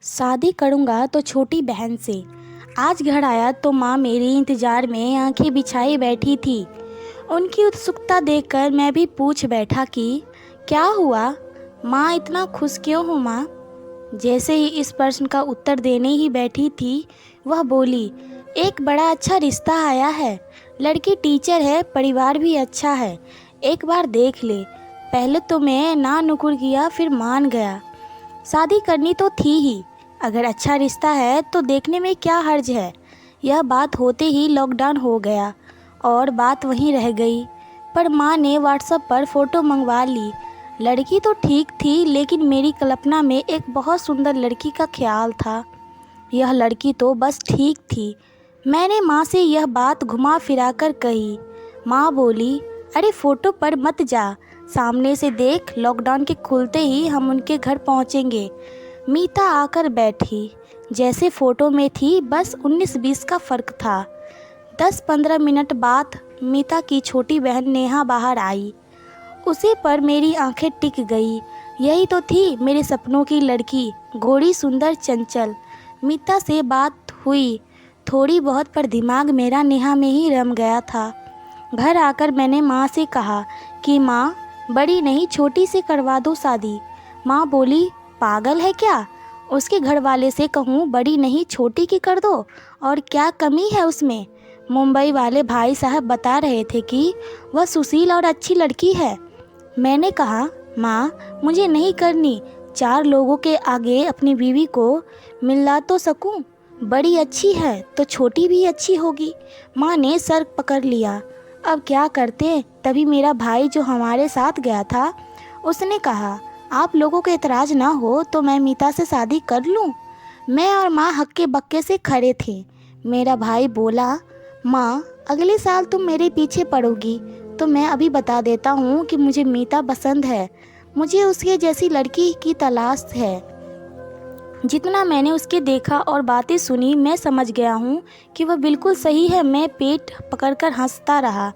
शादी करूँगा तो छोटी बहन से। आज घर आया तो माँ मेरे इंतज़ार में आंखें बिछाई बैठी थी। उनकी उत्सुकता देखकर मैं भी पूछ बैठा कि क्या हुआ माँ, इतना खुश क्यों हो माँ। जैसे ही इस प्रश्न का उत्तर देने ही बैठी थी, वह बोली, एक बड़ा अच्छा रिश्ता आया है। लड़की टीचर है, परिवार भी अच्छा है। एक बार देख ले। पहले तो मैं ना नुकुर किया, फिर मान गया। शादी करनी तो थी ही। अगर अच्छा रिश्ता है तो देखने में क्या हर्ज है। यह बात होते ही लॉकडाउन हो गया और बात वहीं रह गई। पर माँ ने व्हाट्सएप पर फ़ोटो मंगवा ली। लड़की तो ठीक थी, लेकिन मेरी कल्पना में एक बहुत सुंदर लड़की का ख्याल था। यह लड़की तो बस ठीक थी। मैंने माँ से यह बात घुमा फिरा कर कही। माँ बोली, अरे फ़ोटो पर मत जा, सामने से देख। लॉकडाउन के खुलते ही हम उनके घर पहुँचेंगे। मीता आकर बैठी। जैसे फ़ोटो में थी, बस 19-20 का फ़र्क था। 10-15 मिनट बाद मीता की छोटी बहन नेहा बाहर आई। उसी पर मेरी आंखें टिक गई। यही तो थी मेरे सपनों की लड़की, घोड़ी सुंदर चंचल। मीता से बात हुई थोड़ी बहुत, पर दिमाग मेरा नेहा में ही रम गया था। घर आकर मैंने माँ से कहा कि माँ, बड़ी नहीं छोटी से करवा दो शादी। माँ बोली, पागल है क्या? उसके घर वाले से कहूँ बड़ी नहीं छोटी की कर दो, और क्या कमी है उसमें? मुंबई वाले भाई साहब बता रहे थे कि वह सुशील और अच्छी लड़की है। मैंने कहा, माँ, मुझे नहीं करनी। 4 लोगों के आगे अपनी बीवी को मिला तो सकूं। बड़ी अच्छी है तो छोटी भी अच्छी होगी। माँ ने सर पकड़ लिया। अब क्या करते? तभी मेरा भाई जो हमारे साथ गया था, उसने कहा, आप लोगों को एतराज़ ना हो तो मैं मीता से शादी कर लूं। मैं और माँ हक्के बक्के से खड़े थे। मेरा भाई बोला, माँ, अगले साल तुम मेरे पीछे पड़ोगी तो मैं अभी बता देता हूँ कि मुझे मीता पसंद है। मुझे उसके जैसी लड़की की तलाश है। जितना मैंने उसके देखा और बातें सुनी, मैं समझ गया हूँ कि वह बिल्कुल सही है। मैं पेट पकड़कर हंसता रहा।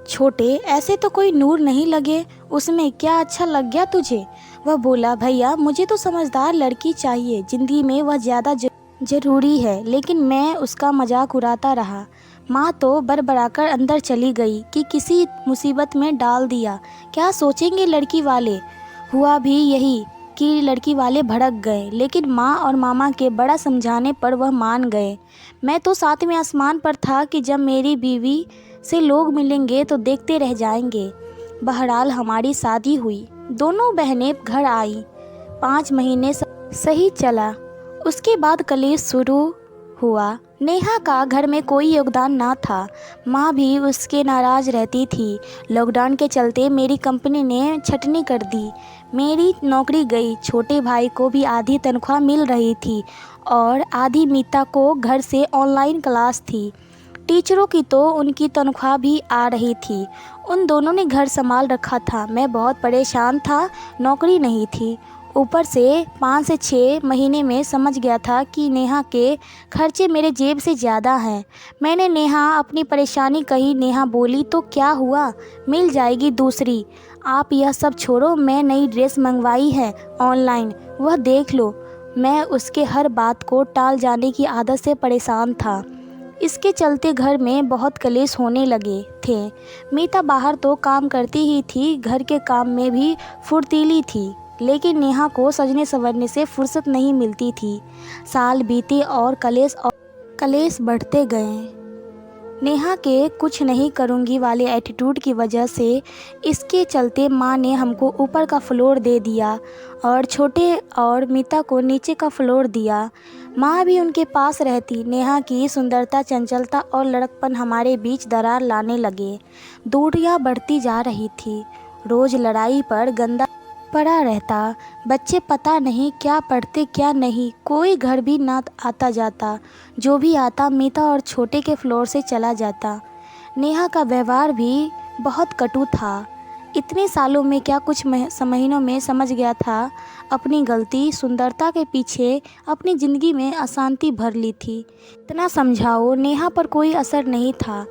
छोटे, ऐसे तो कोई नूर नहीं लगे उसमें, क्या अच्छा लग गया तुझे? वह बोला, भैया, मुझे तो समझदार लड़की चाहिए, ज़िंदगी में वह ज़्यादा ज़रूरी है। लेकिन मैं उसका मजाक उड़ाता रहा। माँ तो बड़बड़ाकर अंदर चली गई कि किसी मुसीबत में डाल दिया। क्या सोचेंगे लड़की वाले? हुआ भी यही कि लड़की वाले भड़क गए, लेकिन माँ और मामा के बड़ा समझाने पर वह मान गए। मैं तो 7वें आसमान पर था कि जब मेरी बीवी से लोग मिलेंगे तो देखते रह जाएंगे। बहरहाल हमारी शादी हुई। दोनों बहनें घर आई। 5 महीने सही चला। उसके बाद कलेश शुरू हुआ। नेहा का घर में कोई योगदान ना था। माँ भी उसके नाराज़ रहती थी। लॉकडाउन के चलते मेरी कंपनी ने छटनी कर दी। मेरी नौकरी गई। छोटे भाई को भी आधी तनख्वाह मिल रही थी और आधी मीता को घर से ऑनलाइन क्लास थी। टीचरों की तो उनकी तनख्वाह भी आ रही थी। उन दोनों ने घर संभाल रखा था। मैं बहुत परेशान था, नौकरी नहीं थी। ऊपर से 5 से 6 महीने में समझ गया था कि नेहा के खर्चे मेरे जेब से ज़्यादा हैं। मैंने नेहा अपनी परेशानी कही। नेहा बोली, तो क्या हुआ, मिल जाएगी दूसरी। आप यह सब छोड़ो, मैं नई ड्रेस मंगवाई है ऑनलाइन, वह देख लो। मैं उसके हर बात को टाल जाने की आदत से परेशान था। इसके चलते घर में बहुत कलेश होने लगे थे। मीता बाहर तो काम करती ही थी, घर के काम में भी फुर्तीली थी, लेकिन नेहा को सजने संवरने से फुर्सत नहीं मिलती थी। साल बीते और कलेश बढ़ते गए। नेहा के कुछ नहीं करूँगी वाले एटीट्यूड की वजह से इसके चलते माँ ने हमको ऊपर का फ्लोर दे दिया और छोटे और मीता को नीचे का फ्लोर दिया। माँ भी उनके पास रहती। नेहा की सुंदरता, चंचलता और लड़कपन हमारे बीच दरार लाने लगे। दूरियाँ बढ़ती जा रही थी। रोज़ लड़ाई पर गंदा पड़ा रहता। बच्चे पता नहीं क्या पढ़ते क्या नहीं। कोई घर भी ना आता जाता। जो भी आता मीता और छोटे के फ्लोर से चला जाता। नेहा का व्यवहार भी बहुत कटु था। इतने सालों में क्या कुछ महीनों में समझ गया था अपनी गलती। सुंदरता के पीछे अपनी ज़िंदगी में अशांति भर ली थी। इतना समझाओ, नेहा पर कोई असर नहीं था।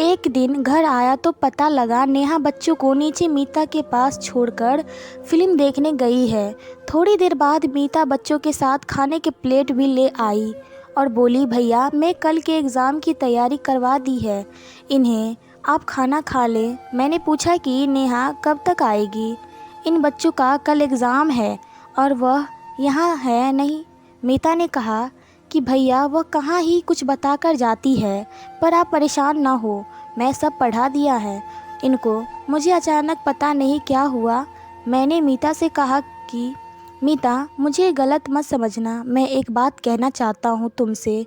एक दिन घर आया तो पता लगा नेहा बच्चों को नीचे मीता के पास छोड़कर फिल्म देखने गई है। थोड़ी देर बाद मीता बच्चों के साथ खाने के प्लेट भी ले आई और बोली, भैया मैं कल के एग्ज़ाम की तैयारी करवा दी है इन्हें, आप खाना खा लें। मैंने पूछा कि नेहा कब तक आएगी, इन बच्चों का कल एग्ज़ाम है और वह यहाँ है नहीं। मीता ने कहा कि भैया वह कहाँ ही कुछ बताकर जाती है, पर आप परेशान ना हो, मैं सब पढ़ा दिया है इनको। मुझे अचानक पता नहीं क्या हुआ, मैंने मीता से कहा कि मीता मुझे गलत मत समझना, मैं एक बात कहना चाहता हूँ तुमसे।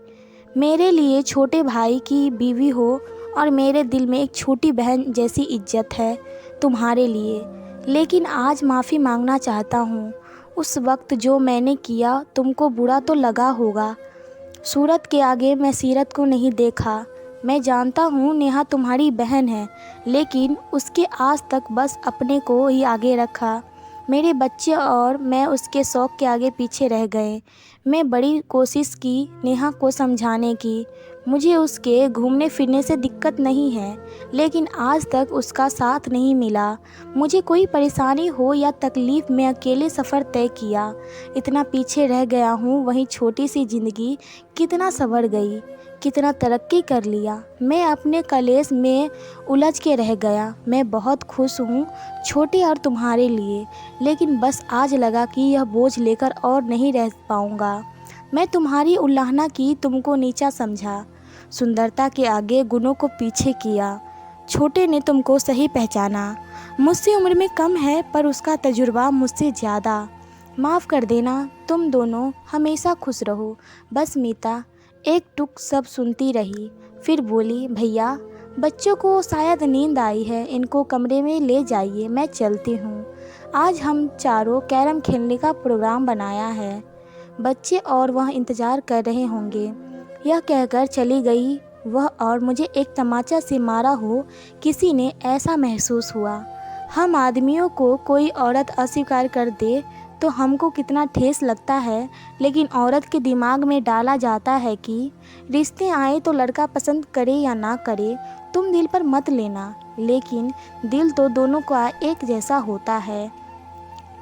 मेरे लिए छोटे भाई की बीवी हो और मेरे दिल में एक छोटी बहन जैसी इज्जत है तुम्हारे लिए, लेकिन आज माफ़ी मांगना चाहता हूँ। उस वक्त जो मैंने किया तुमको बुरा तो लगा होगा। सूरत के आगे मैं सीरत को नहीं देखा। मैं जानता हूँ नेहा तुम्हारी बहन है, लेकिन उसके आज तक बस अपने को ही आगे रखा। मेरे बच्चे और मैं उसके शौक़ के आगे पीछे रह गए। मैं बड़ी कोशिश की नेहा को समझाने की, मुझे उसके घूमने फिरने से दिक्कत नहीं है, लेकिन आज तक उसका साथ नहीं मिला। मुझे कोई परेशानी हो या तकलीफ़ में अकेले सफ़र तय किया। इतना पीछे रह गया हूँ, वहीं छोटी सी ज़िंदगी कितना संवर गई, कितना तरक्की कर लिया। मैं अपने कलेश में उलझ के रह गया। मैं बहुत खुश हूँ छोटे और तुम्हारे लिए, लेकिन बस आज लगा कि यह बोझ लेकर और नहीं रह पाऊँगा। मैं तुम्हारी उल्लाहना की, तुमको नीचा समझा, सुंदरता के आगे गुणों को पीछे किया। छोटे ने तुमको सही पहचाना। मुझसे उम्र में कम है, पर उसका तजुर्बा मुझसे ज़्यादा। माफ़ कर देना, तुम दोनों हमेशा खुश रहो। बस मीता एक टुक सब सुनती रही, फिर बोली, भैया बच्चों को शायद नींद आई है, इनको कमरे में ले जाइए, मैं चलती हूँ। आज हम चारों कैरम खेलने का प्रोग्राम बनाया है, बच्चे और वह इंतज़ार कर रहे होंगे। यह कहकर चली गई वह, और मुझे एक तमाचा से मारा हो किसी ने ऐसा महसूस हुआ। हम आदमियों को कोई औरत अस्वीकार कर दे तो हमको कितना ठेस लगता है, लेकिन औरत के दिमाग में डाला जाता है कि रिश्ते आए तो लड़का पसंद करे या ना करे, तुम दिल पर मत लेना। लेकिन दिल तो दोनों का एक जैसा होता है।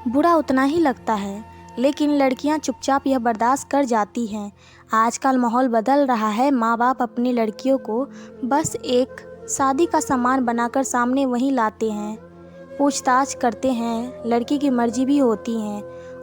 बुरा उतना ही लगता है, लेकिन लड़कियां चुपचाप यह बर्दाश्त कर जाती हैं। आजकल माहौल बदल रहा है। माँ बाप अपनी लड़कियों को बस एक शादी का सामान बनाकर सामने वहीं लाते हैं, पूछताछ करते हैं, लड़की की मर्जी भी होती है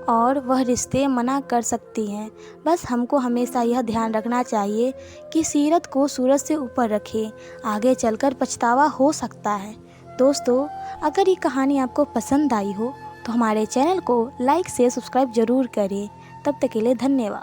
और वह रिश्ते मना कर सकती हैं। बस हमको हमेशा यह ध्यान रखना चाहिए कि सीरत को सूरज से ऊपर रखें, आगे चलकर पछतावा हो सकता है। दोस्तों, अगर ये कहानी आपको पसंद आई हो तो हमारे चैनल को लाइक से सब्सक्राइब ज़रूर करें। तब तक के लिए धन्यवाद।